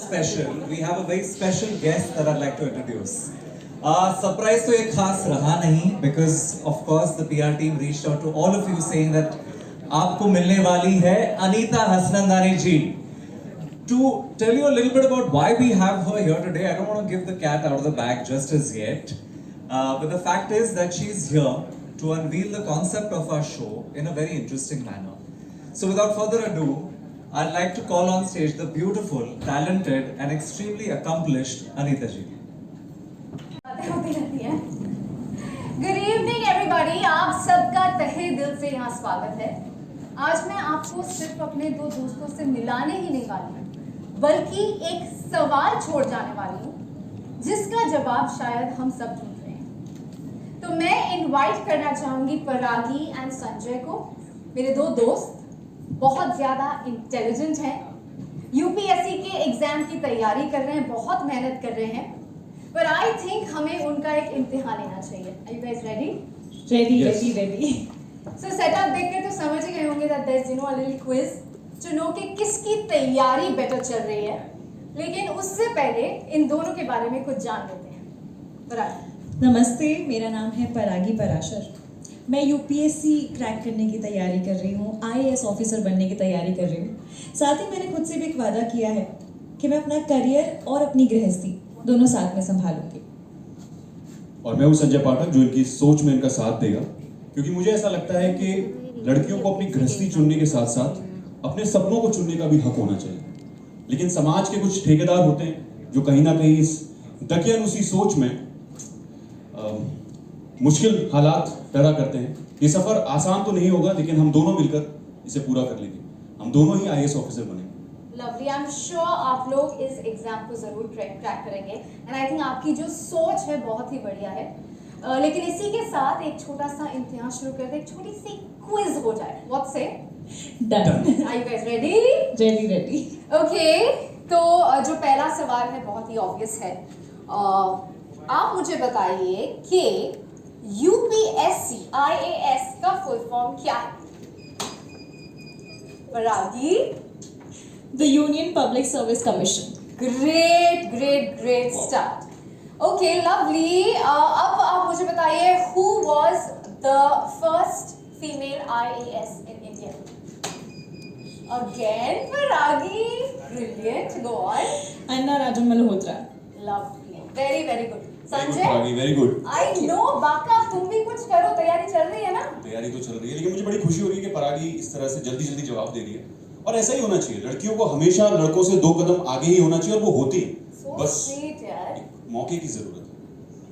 special, we have a very special guest that I'd like to introduce. Surprise तो ये खास रहा नहीं because of course the PR team reached out to all of you saying that आपको मिलने वाली है अनीता हसनंदानी जी. To tell you a little bit about why we have her here today, I don't want to give the cat out of the bag just as yet. But the fact is that she's here to unveil the concept of our show in a very interesting manner. So without further ado, I'd like to call on stage the beautiful, talented and extremely accomplished Anita ji. Good evening everybody, आप सबका तहे दिल से यहाँ स्वागत है. आज मैं आपको सिर्फ अपने दो दोस्तों से मिलाने ही नहीं वाली हूँ, बल्कि एक सवाल छोड़ जाने वाली हूँ, जिसका जवाब शायद हम सब ढूंढ रहे हैं. तो मैं इनवाइट करना चाहूँगी परागी एंड संजय को. मेरे दो दोस्त बहुत ज़्यादा इंटेलिजेंट हैं, यूपीएससी के एग्जाम की तैयारी कर रहे हैं, बहुत मेहनत कर रहे हैं, पर आई थिंक हमें उनका एक इम्तिहान लेना चाहिए. Are you guys ready? Ready. So setup देखकर तो समझ ही गए होंगे that there's a little quiz to know कि किसकी तैयारी बेटर चल रही है. लेकिन उससे पहले इन दोनों के बारे में कुछ जान लेते हैं. परागी. नमस्ते, मेरा नाम है परागी पराशर. मैं यूपीएससी क्रैक करने की तैयारी कर रही हूँ, आईएएस ऑफिसर बनने की तैयारी कर रही हूँ. साथ ही मैंने खुद से भी एक वादा किया है कि मैं अपना करियर और अपनी गृहस्थी दोनों साथ में संभालूंगी. और मैं हूँ संजय पाठक, जो इनकी सोच में इनका साथ देगा, क्योंकि मुझे ऐसा लगता है कि लड़कियों को अपनी गृहस्थी चुनने के साथ साथ अपने सपनों को चुनने का भी हक होना चाहिए. लेकिन समाज के कुछ ठेकेदार होते हैं जो कहीं ना कहीं इस दकियानुसी सोच में मुश्किल हालात पैदा करते हैं. ये सफर आसान तो नहीं होगा, लेकिन हम दोनों मिलकर इसे पूरा कर लेंगे. हम दोनों ही आईएएस ऑफिसर बनेंगे. लवली, आई एम श्योर आप लोग इस एग्जाम को जरूर क्रैक करेंगे एंड आई थिंक आपकी जो सोच है बहुत ही बढ़िया है. लेकिन इसी के साथ एक छोटा सा इम्तिहान शुरू करते हैं, एक छोटी सी क्विज हो जाए. What say? Done. Are you guys ready? Ready. Okay, तो जो पहला सवाल है बहुत ही ऑब्वियस है. आप मुझे बताइए कि यूपीएससी आईएएस का फुल फॉर्म क्या है? Paragi. The Union Public Service Commission. Great start. Okay lovely, अब आप मुझे बताइए who was the first female IAS in India? Again Paragi. Brilliant, go on. Anna Rajan Malhotra. Lovely, very good. Sanjay, very good. I know बाका, तुम भी कुछ करो, तैयारी चल रही है ना? तैयारी तो चल रही है, लेकिन मुझे बड़ी खुशी हो रही है कि परागी इस तरह से जल्दी जवाब दे रही है. और ऐसा ही होना चाहिए. लड़कियों को हमेशा लड़कों से 2 कदम आगे ही होना चाहिए, और वो होती है. बस स्वीट यार, एक मौके की जरूरत है.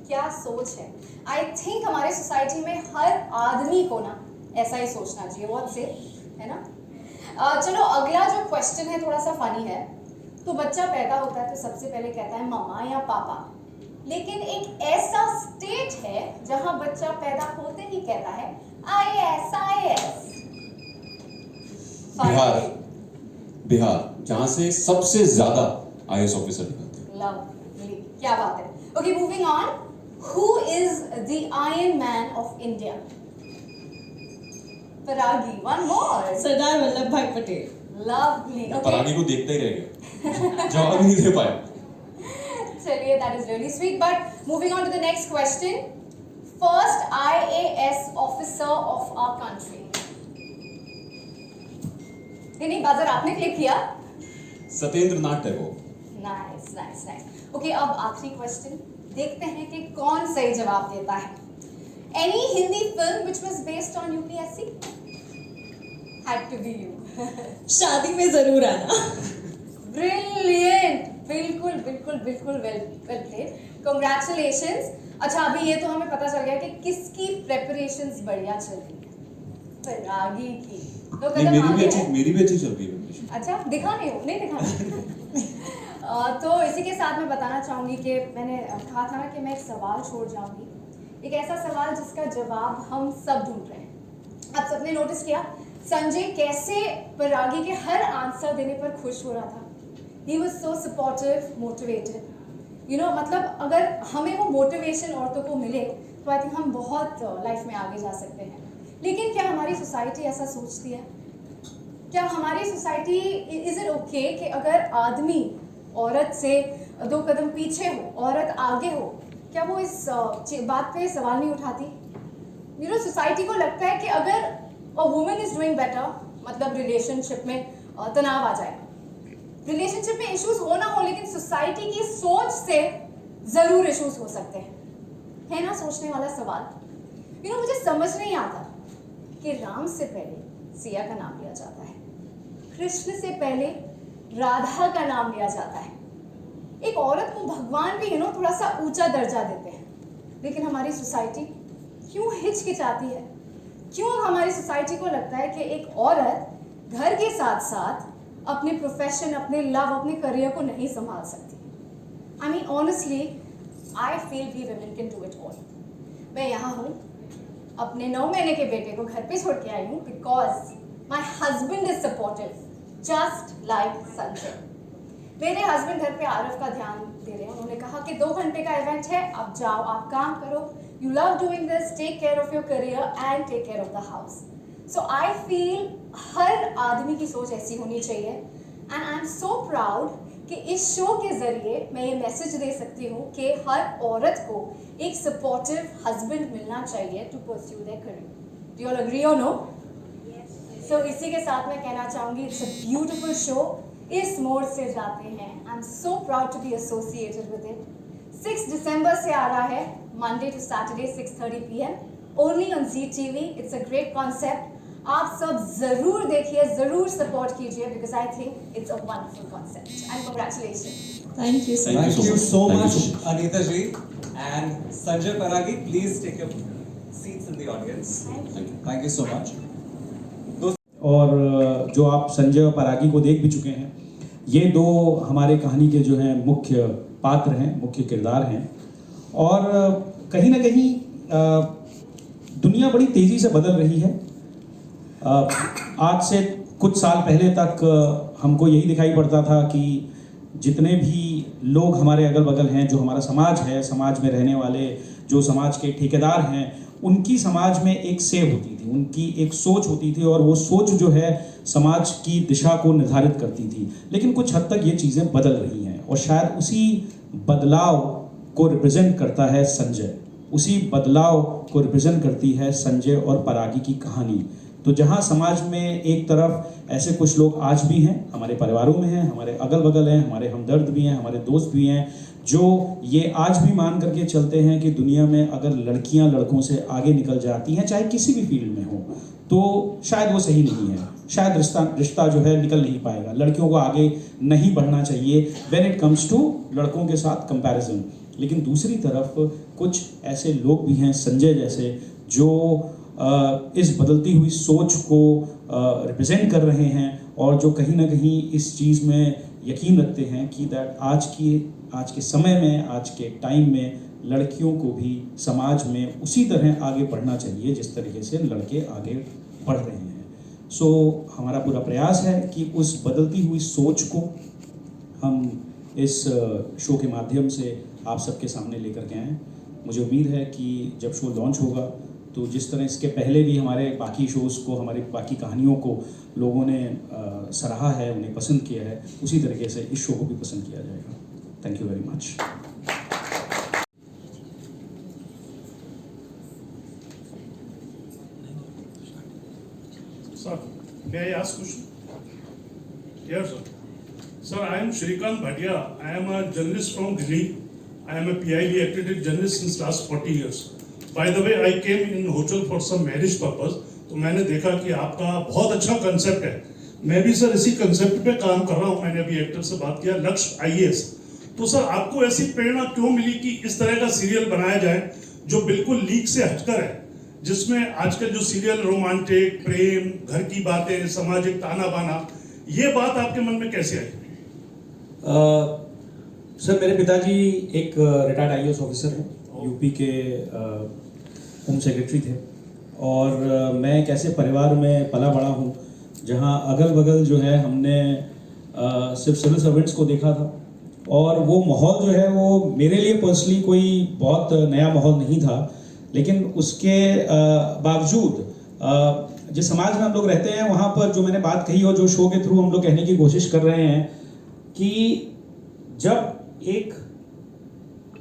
क्या सोच है. आई थिंक हमारे सोसाइटी में हर आदमी को ना ऐसा ही सोचना चाहिए. बहुत से है ना. चलो अगला जो क्वेश्चन है थोड़ा सा फनी है. तो बच्चा पैदा होता है तो सबसे पहले कहता है मम्मा या पापा, लेकिन एक ऐसा स्टेट है जहां बच्चा पैदा होते ही कहता है आईएएस. बिहार, जहां से सबसे ज्यादा आईएएस ऑफिसर निकलते हैं. लवली, क्या बात है. Okay, moving on. Who is the iron man of India? परागी, वन मोर. सरदार वल्लभ भाई पटेल. लवली. परागी को देखते ही रह गया. जवाब नहीं दे पाए. चलिए, that is really sweet. But moving on to the next question. First IAS officer of our country. नहीं, बजर आपने क्लिक किया. सत्येंद्र नाथ टैगोर. नाइस. ओके, अब आखिरी क्वेश्चन. देखते हैं कि कौन सही जवाब देता है. Any Hindi film which was based on UPSC? Had to be you. शादी में जरूर आना. ब्रिलियंट. बिल्कुल वेल प्लेड. कांग्रेचुलेशंस. अच्छा, अभी ये तो हमें पता चल गया कि किसकी प्रेपरेशंस बढ़िया चल रही है. परागी की. तो मेरी भी अच्छी चल रही है. अच्छा, नहीं दिखाना. तो इसी के साथ मैं बताना चाहूँगी कि मैंने कहा था ना कि मैं एक सवाल छोड़ जाऊँगी. एक ऐसा सवाल जिसका जवाब हम सब ढूंढ रहे हैं. आप सबने नोटिस किया संजय कैसे परागी के हर आंसर देने पर खुश हो रहा था. He was so supportive, motivated. मतलब अगर हमें वो मोटिवेशन औरतों को मिले तो आई थिंक हम बहुत लाइफ में आगे जा सकते हैं. लेकिन क्या हमारी सोसाइटी ऐसा सोचती है? क्या हमारी सोसाइटी इज इट ओके कि अगर आदमी औरत से 2 कदम पीछे हो, औरत आगे हो, क्या वो इस बात पे सवाल नहीं उठाती? सोसाइटी को लगता है कि अगर a woman is doing better, मतलब रिलेशनशिप में तनाव आ जाएगा, रिलेशनशिप में इश्यूज हो ना हो, लेकिन सोसाइटी की सोच से जरूर इश्यूज हो सकते हैं। है ना सोचने वाला सवाल। मुझे समझ नहीं आता कि राम से पहले सिया का नाम लिया जाता है, कृष्ण से पहले राधा का नाम लिया जाता है। एक औरत को भगवान भी थोड़ा सा ऊंचा दर्जा देते हैं, लेकिन हमारी सोसाइटी क्यों हिचकिचाती है? क्यों हमारी सोसाइटी को लगता है कि एक औरत घर के साथ साथ अपने प्रोफेशन, अपने लव, अपने करियर को नहीं संभाल सकती? I mean honestly I feel we women can do it all. मैं यहाँ हूँ, अपने 9 महीने के बेटे को घर पे छोड़ के आई हूँ because my husband is supportive, just like Sanjay. मेरे हस्बैंड घर पे आरव का ध्यान दे रहे हैं। उन्होंने कहा कि 2 घंटे का इवेंट है, अब जाओ, आप काम करो, you love doing this, take care of your career and take care of the house. So I feel हर आदमी की सोच ऐसी होनी चाहिए and I am so proud कि इस शो के जरिए मैं ये मैसेज दे सकती हूँ कि हर औरत को एक सपोर्टिव हस्बैंड मिलना चाहिए to pursue their career. Do you all agree और नो? सो इसी के साथ मैं कहना चाहूँगी इट्स अ ब्यूटिफुल शो। इस मोड़ से जाते हैं, I am so proud to be associated with it. 6 दिसंबर से आ रहा है, Monday to Saturday 6:30 PM only on Zee TV। It's a great concept. आप सब जरूर देखिए, जरूर सपोर्ट कीजिए because I think it's a wonderful concept and congratulation. Thank you so Thank much. you Thank you so Thank you much, so much. Anita ji and Sanjay Paragi. Please take your seats in the audience. Thank you so much. और जो आप संजय और परागी को देख भी चुके हैं, ये 2 हमारे कहानी के जो हैं मुख्य पात्र हैं, मुख्य किरदार हैं। और कहीं ना कहीं दुनिया बड़ी तेज़ी से बदल रही है। आज से कुछ साल पहले तक हमको यही दिखाई पड़ता था कि जितने भी लोग हमारे अगल बगल हैं, जो हमारा समाज है, समाज में रहने वाले जो समाज के ठेकेदार हैं, उनकी समाज में एक सेव होती थी, उनकी एक सोच होती थी और वो सोच जो है समाज की दिशा को निर्धारित करती थी। लेकिन कुछ हद तक ये चीज़ें बदल रही हैं और शायद उसी बदलाव को रिप्रेजेंट करता है संजय, उसी बदलाव को रिप्रेजेंट करती है संजय और परागी की कहानी। तो जहाँ समाज में एक तरफ ऐसे कुछ लोग आज भी हैं, हमारे परिवारों में हैं, हमारे अगल बगल हैं, हमारे हमदर्द भी हैं, हमारे दोस्त भी हैं, जो ये आज भी मान करके चलते हैं कि दुनिया में अगर लड़कियां लड़कों से आगे निकल जाती हैं, चाहे किसी भी फील्ड में हो, तो शायद वो सही नहीं है, शायद रिश्ता जो है निकल नहीं पाएगा, लड़कियों को आगे नहीं बढ़ना चाहिए व्हेन इट कम्स टू लड़कों के साथ कंपैरिजन। लेकिन दूसरी तरफ कुछ ऐसे लोग भी हैं संजय जैसे, जो इस बदलती हुई सोच को रिप्रेजेंट कर रहे हैं और जो कहीं ना कहीं इस चीज़ में यकीन रखते हैं कि दैट आज के समय में, आज के टाइम में लड़कियों को भी समाज में उसी तरह आगे बढ़ना चाहिए जिस तरीके से लड़के आगे बढ़ रहे हैं। सो हमारा पूरा प्रयास है कि उस बदलती हुई सोच को हम इस शो के माध्यम से आप सबके सामने लेकर के आएँ। मुझे उम्मीद है कि जब शो लॉन्च होगा तो जिस तरह इसके पहले भी हमारे बाकी शोज़ को, हमारी बाकी कहानियों को लोगों ने सराहा है, उन्हें पसंद किया है, उसी तरीके से इस शो को भी पसंद किया जाएगा। Thank you very much. Sir, may I ask question? Yes, sir. Sir, I am Shrikant Bhatia. I am a journalist from Delhi. I am a PIB accredited journalist since last 40 years. By the way, I came in Hochal for some marriage purpose. तो मैंने देखा कि आपका बहुत अच्छा concept है। मैं भी सर इसी कंसेप्ट पे काम कर रहा हूँ। मैंने अभी एक्टर से बात किया, लक्ष्य IAS। तो सर आपको ऐसी प्रेरणा क्यों मिली कि इस तरह का सीरियल बनाया जाए जो बिल्कुल लीक से हटकर है, जिसमें आजकल जो सीरियल रोमांटिक, प्रेम, घर की बातें, सामाजिक ताना बाना, ये बात आपके मन में कैसे आई? सर, मेरे पिताजी एक रिटायर्ड IAS ऑफिसर हैं, यूपी के होम सेक्रेटरी थे और मैं एक ऐसे परिवार में पला बड़ा हूँ जहाँ अगल बगल जो है हमने सिर्फ सिविल सर्वेंट्स को देखा था और वो माहौल जो है वो मेरे लिए पर्सनली कोई बहुत नया माहौल नहीं था। लेकिन उसके बावजूद जिस समाज में हम लोग रहते हैं वहाँ पर जो मैंने बात कही और जो शो के थ्रू हम लोग कहने की कोशिश कर रहे हैं कि जब एक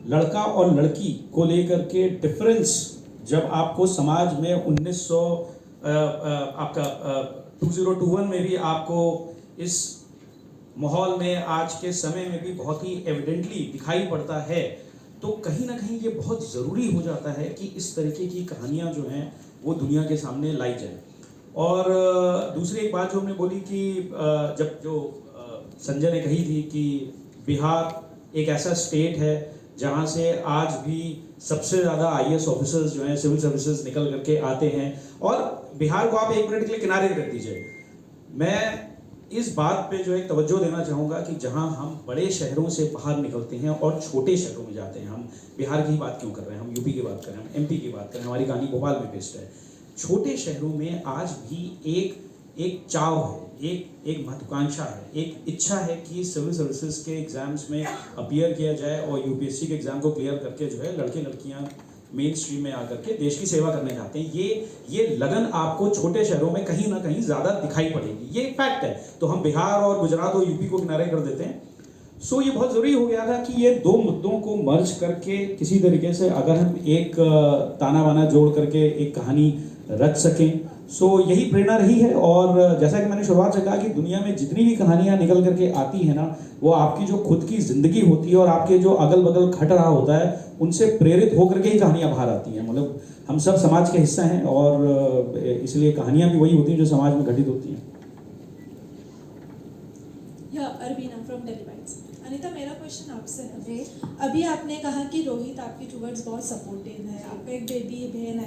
लड़का और लड़की को लेकर के डिफरेंस, जब आपको समाज में 2021 में भी आपको इस माहौल में आज के समय में भी बहुत ही एविडेंटली दिखाई पड़ता है, तो कहीं ना कहीं ये बहुत ज़रूरी हो जाता है कि इस तरीके की कहानियाँ जो हैं वो दुनिया के सामने लाई जाए। और दूसरी एक बात जो हमने बोली कि जब जो संजय ने कही थी कि बिहार एक ऐसा स्टेट है जहाँ से आज भी सबसे ज़्यादा IAS ऑफिसर्स जो हैं सिविल सर्विसेज निकल करके आते हैं, और बिहार को आप एक मिनट के लिए किनारे रख दीजिए, मैं इस बात पे जो है तवज्जो देना चाहूँगा कि जहाँ हम बड़े शहरों से बाहर निकलते हैं और छोटे शहरों में जाते हैं, हम बिहार की बात क्यों कर रहे हैं, हम यूपी की बात कर रहे हैं, हम MP की बात कर रहे हैं, हमारी कहानी भोपाल में बेस्ड है। छोटे शहरों में आज भी एक चाव है, एक महत्वाकांक्षा है, एक इच्छा है कि सिविल सर्विसेज के एग्जाम्स में अपीयर किया जाए और UPSC के एग्जाम को क्लियर करके जो है लड़के लड़कियां मेन स्ट्रीम में आकर के देश की सेवा करने जाते हैं। ये लगन आपको छोटे शहरों में कहीं ना कहीं ज़्यादा दिखाई पड़ेगी, ये फैक्ट है। तो हम बिहार और गुजरात और यूपी को किनारे कर देते हैं। सो ये बहुत ज़रूरी हो गया था कि ये दो मुद्दों को मर्ज करके किसी तरीके से अगर हम एक ताना बाना जोड़ करके एक कहानी रच सकें, सो यही प्रेरणा रही है। और जैसा कि मैंने शुरुआत से कहा कि दुनिया में जितनी भी कहानियाँ निकल करके आती हैं ना, वो आपकी जो खुद की ज़िंदगी होती है और आपके जो अगल बगल घट रहा होता है उनसे प्रेरित होकर के ही कहानियाँ बाहर आती हैं। मतलब हम सब समाज के हिस्सा हैं और इसलिए कहानियाँ भी वही होती हैं जो समाज में घटित होती हैं। अरबीना फ्रॉम टेलीवाइट्स। अनीता, मेरा क्वेश्चन आपसे है। जी। अभी आपने कहा कि रोहित आपके टूवर्ड्स बहुत सपोर्टिव है, आपका एक बेबी बहन है।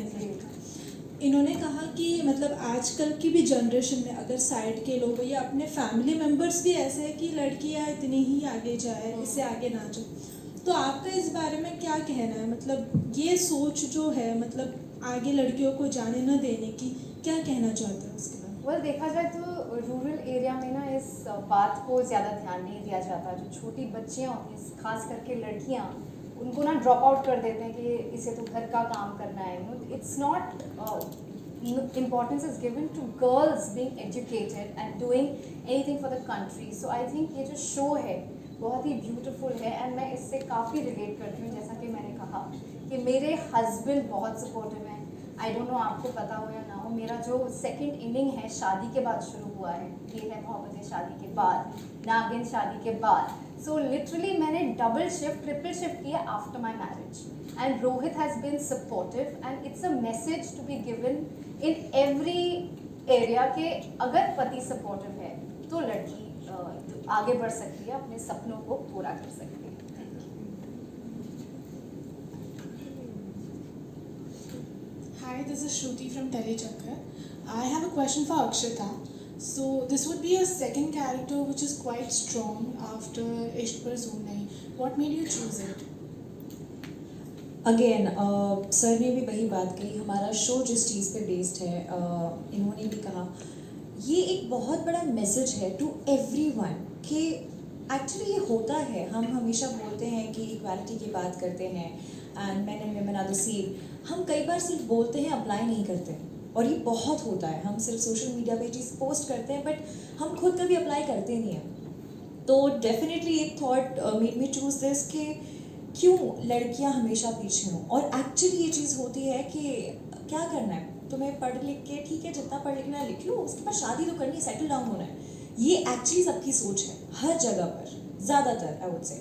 इन्होंने कहा कि मतलब आजकल की भी जनरेशन में अगर साइड के लोग या अपने फैमिली मेम्बर्स भी ऐसे हैं कि लड़कियां इतनी ही आगे जाए, इससे आगे ना जाए, तो आपका इस बारे में क्या कहना है? मतलब ये सोच जो है, मतलब आगे लड़कियों को जाने न देने की, क्या कहना चाहते हैं उसके बारे में? वेल, देखा जाए तो रूरल एरिया में ना इस बात को ज़्यादा ध्यान नहीं दिया जाता। जो छोटी बच्चियाँ होती हैं, खास करके लड़कियाँ, उनको ना ड्रॉप आउट कर देते हैं कि इसे तो घर का काम करना है। It's not importance is given to girls being educated and doing anything for the country. So I think ये जो शो है बहुत ही ब्यूटीफुल है एंड मैं इससे काफ़ी रिलेट करती हूँ। जैसा कि मैंने कहा कि मेरे हस्बैंड बहुत सपोर्टिव हैं। आई डोंट नो आपको पता हो या ना हो, मेरा जो सेकंड इनिंग है शादी के बाद शुरू हुआ है, ये है मोहब्बतें शादी के बाद, नागिन शादी के बाद। सो लिटरली मैंने डबल शिफ्ट ट्रिपल शिफ्ट किया after my marriage and Rohit has been supportive and it's a message to be given in every area के अगर पति सपोर्टिव है तो लड़की आगे बढ़ सकती है, अपने सपनों को पूरा कर सकती है। Hi, this is Shruti from Telechakra. I have a question for Akshita. So this would be a second character which is quite strong after Ishq Par Zoom Nahi. What made you choose it? Again sir ने भी वही बात कही, हमारा show जिस चीज़ पे based है, इन्होंने भी कहा ये एक बहुत बड़ा मैसेज है टू एवरीवन कि एक्चुअली ये होता है। हम हमेशा बोलते हैं कि इक्वालिटी की बात करते हैं and men and women are the same. हम कई बार सिर्फ बोलते हैं, अप्लाई नहीं करते, और ये बहुत होता है। हम सिर्फ सोशल मीडिया पे चीज़ पोस्ट करते हैं बट हम खुद कभी अप्लाई करते नहीं हैं। तो डेफिनेटली एक thought made me choose this कि क्यों लड़कियां हमेशा पीछे हों। और एक्चुअली ये चीज़ होती है कि क्या करना है तुम्हें, पढ़ लिख के ठीक है, जितना पढ़ लिखना है लिख लो, उसके बाद शादी तो करनी है, सेटल डाउन होना है। ये एक्चुअली सबकी सोच है हर जगह पर, ज़्यादातर आई वुड से।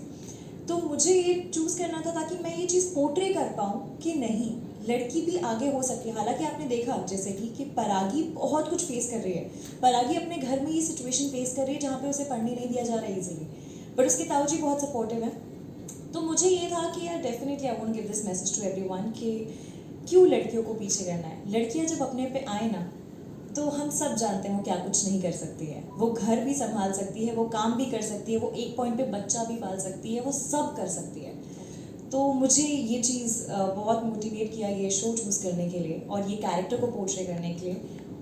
तो मुझे ये चूज़ करना था ताकि मैं ये चीज़ पोर्ट्रे कर पाऊँ कि नहीं, लड़की भी आगे हो सकती है। हालांकि आपने देखा जैसे कि परागी बहुत कुछ फेस कर रही है। परागी अपने घर में ये सिचुएशन फेस कर रही है जहाँ पे उसे पढ़ने नहीं दिया जा रहा है इजीली, बट उसके ताऊजी बहुत सपोर्टिव है। तो मुझे ये था कि यार definitely I want give this message to everyone कि क्यों लड़कियों को पीछे करना है। लड़कियाँ जब अपने पे आए ना, तो हम सब जानते हैं वो क्या कुछ नहीं कर सकती है। वो घर भी संभाल सकती है, वो काम भी कर सकती है, वो एक पॉइंट पे बच्चा भी पाल सकती है, वो सब कर सकती है। तो मुझे ये चीज़ बहुत मोटिवेट किया ये शो चूज़ करने के लिए और ये कैरेक्टर को पोर्ट्रे करने के लिए,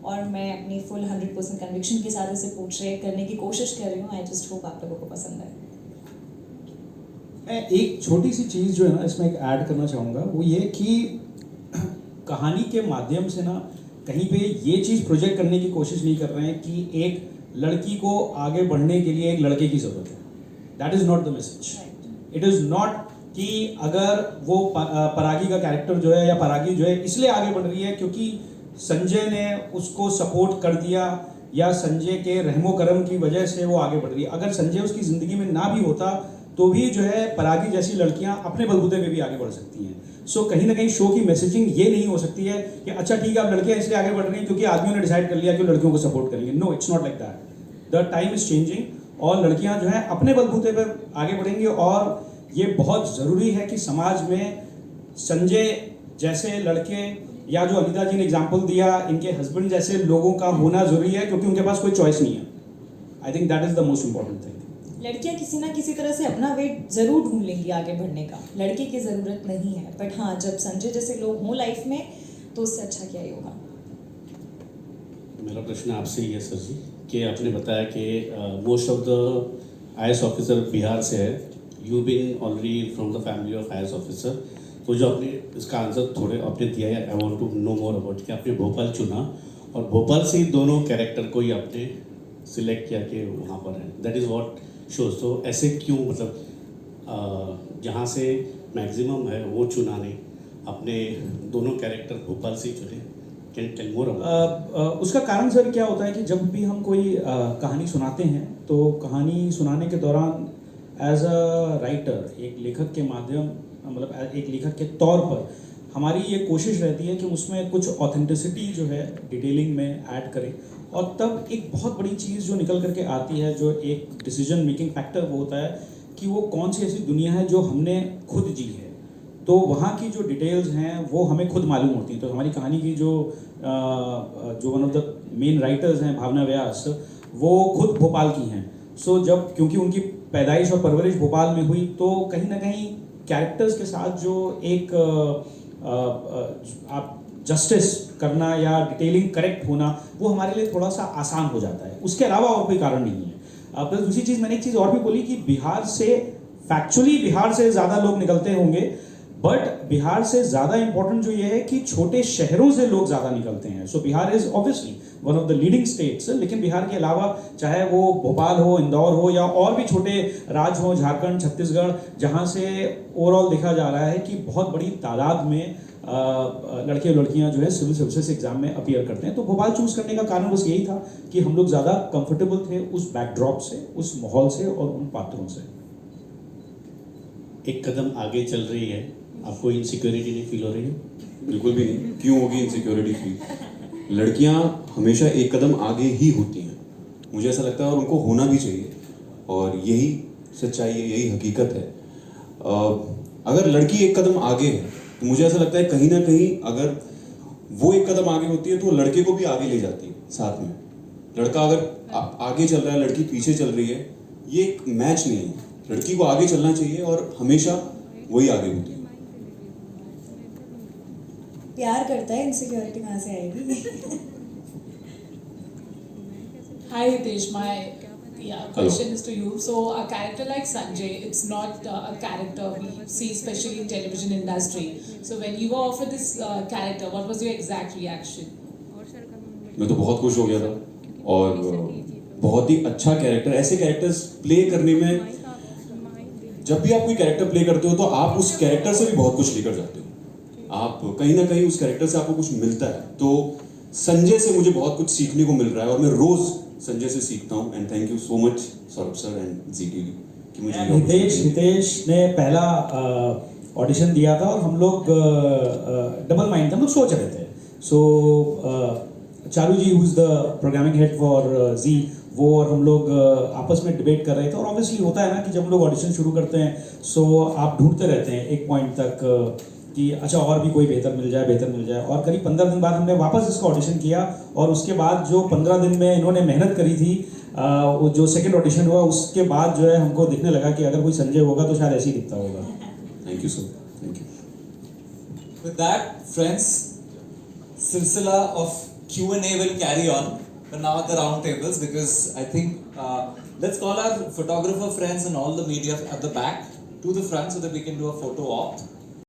और मैं अपनी फुल 100% कन्विक्शन के साथ इसे पोर्ट्रे करने की कोशिश कर रही हूँ। आई जस्ट होप आप लोगों को पसंद आए। मैं एक छोटी सी चीज़ जो है ना इसमें एक ऐड करना चाहूँगा, वो ये कि कहानी के माध्यम से ना कहीं पे ये चीज़ प्रोजेक्ट करने की कोशिश नहीं कर रहे हैं कि एक लड़की को आगे बढ़ने के लिए एक लड़के की ज़रूरत है। That is not the message. It is not कि अगर वो परागी का कैरेक्टर जो है या परागी जो है इसलिए आगे बढ़ रही है क्योंकि संजय ने उसको सपोर्ट कर दिया या संजय के रहमो करम की वजह से वो आगे बढ़ रही है। अगर संजय उसकी ज़िंदगी में ना भी होता तो भी जो है परागी जैसी लड़कियां अपने बलबूते पे भी आगे बढ़ सकती हैं। सो कहीं ना कहीं शो की मैसेजिंग ये नहीं हो सकती है कि अच्छा ठीक है अब लड़कियां इसलिए आगे बढ़ रही हैं क्योंकि आदमियों ने डिसाइड कर लिया कि लड़कियों को सपोर्ट करेंगे। No, it's not like that. The time is changing और लड़कियां जो है अपने बलबूते पर आगे बढ़ेंगी। और ये बहुत ज़रूरी है कि समाज में संजय जैसे लड़के या जो अनिता जी ने एग्जाम्पल दिया इनके हस्बैंड जैसे लोगों का होना ज़रूरी है क्योंकि उनके पास कोई चॉइस नहीं है। I think that is the most important thing. लड़कियां किसी ना किसी तरह से अपना वेट जरूर ढूंढ लेंगी आगे बढ़ने का, लड़के की ज़रूरत नहीं है। बट हाँ, जब संजय जैसे लोग हों लाइफ में तो उससे अच्छा क्या ही होगा। मेरा प्रश्न आपसे ही है सर जी कि आपने बताया कि most of the IAS officer Bihar से है, you been already from the family of IAS officer. तो जो आपने इसका आंसर थोड़े आपने दिया है, I want to know more about कि आपने भोपाल चुना और भोपाल से ही दोनों कैरेक्टर को ही आपने सिलेक्ट किया कि वहाँ पर है, दैट इज़ व्हाट शोज। तो ऐसे क्यों, मतलब जहाँ से मैक्सिमम है वो चुना नहीं, अपने दोनों कैरेक्टर भोपाल से ही चुने? Can tell more about? उसका कारण सर क्या होता है कि जब भी हम कोई कहानी सुनाते हैं तो कहानी सुनाने के दौरान एज अ राइटर, एक लेखक के माध्यम, मतलब एक लेखक के तौर पर हमारी ये कोशिश रहती है कि उसमें कुछ ऑथेंटिसिटी जो है डिटेलिंग में ऐड करें। और तब एक बहुत बड़ी चीज़ जो निकल करके आती है, जो एक डिसीजन मेकिंग फैक्टर, वो होता है कि वो कौन सी ऐसी दुनिया है जो हमने खुद जी है। तो वहाँ की जो डिटेल्स हैं वो हमें खुद मालूम होती हैं। तो हमारी कहानी की जो one of the main writers हैं भावना व्यास, वो खुद भोपाल की हैं। सो जब क्योंकि उनकी पैदाइश और परवरिश भोपाल में हुई तो कहीं ना कहीं कैरेक्टर्स के साथ जो एक आप जस्टिस करना या डिटेलिंग करेक्ट होना वो हमारे लिए थोड़ा सा आसान हो जाता है। उसके अलावा और कोई कारण नहीं है। प्लस दूसरी चीज़, मैंने एक चीज़ और भी बोली कि बिहार से फैक्चुअली बिहार से ज़्यादा लोग निकलते होंगे, बट बिहार से ज़्यादा इंपॉर्टेंट जो ये है कि छोटे शहरों से लोग ज़्यादा निकलते हैं। So Bihar is obviously one of the leading states, लेकिन बिहार के अलावा चाहे वो भोपाल हो, इंदौर हो या और भी छोटे राज्य हो, झारखंड, छत्तीसगढ़, जहाँ से ओवरऑल देखा जा रहा है कि बहुत बड़ी तादाद में लड़के और लड़कियाँ जो है सिविल सर्विसेज एग्जाम में अपीयर करते हैं। तो भोपाल चूज़ करने का कारण बस यही था कि हम लोग ज़्यादा कंफर्टेबल थे उस बैकड्रॉप से, उस माहौल से और उन पात्रों से। एक कदम आगे चल रही है, आपको इनसिक्योरिटी नहीं फील हो रही है? बिल्कुल भी नहीं। क्यों होगी इनसिक्योरिटी फील? लड़कियां हमेशा एक कदम आगे ही होती हैं, मुझे ऐसा लगता है, और उनको होना भी चाहिए। और यही सच्चाई है, यही हकीकत है। अगर लड़की एक कदम आगे है तो मुझे ऐसा लगता है कहीं ना कहीं अगर वो एक कदम आगे होती है तो लड़के को भी आगे ले जाती है साथ में। लड़का अगर आगे चल रहा है, लड़की पीछे चल रही है, ये एक मैच नहीं है। लड़की को आगे चलना चाहिए और हमेशा वही आगे होती है। प्यार करता है, इनसिक्योरिटी कहाँ से आएगी? Hi Hitesh, my question is to you. So a character like Sanjay, it's not a character we see especially in television industry. So when you were offered this character, what was your exact reaction? मैं तो बहुत खुश हो गया था और बहुत ही अच्छा कैरेक्टर। ऐसे कैरेक्टर्स प्ले करने में, जब भी आप कोई कैरेक्टर प्ले करते हो तो आप उस कैरेक्टर से भी बहुत कुछ लेकर जाते हो। आप कहीं ना कहीं उस कैरेक्टर से आपको कुछ मिलता है। तो संजय से मुझे बहुत कुछ सीखने को मिल रहा है और मैं रोज संजय से सीखता हूँ। And thank you so much Saurabh sir and ZTV कि मुझे हितेश ने पहला ऑडिशन दिया था और हम लोग डबल माइंड थे, हम लोग सोच रहे थे। So Charu ji who is the programming head for Zee, वो और हम लोग आपस में डिबेट कर रहे थे। और ऑब्वियसली होता है ना कि जब हम लोग ऑडिशन शुरू करते हैं सो आप ढूंढते रहते हैं एक पॉइंट तक कि अच्छा और भी कोई बेहतर मिल जाए। और करीब 15 दिन बाद हमने वापस इसका ऑडिशन किया और उसके बाद जो 15 दिन में इन्होंने मेहनत करी थी, वो जो सेकंड ऑडिशन हुआ उसके बाद जो है हमको दिखने लगा कि अगर कोई संजय होगा तो शायद ऐसे ही दिखता होगा। Thank you sir, thank you. With that, friends, silsila of Q&A will carry on, but now at the round tables, because I think let's call our photographer friends and all the media at the back to the front so that we can do a photo op.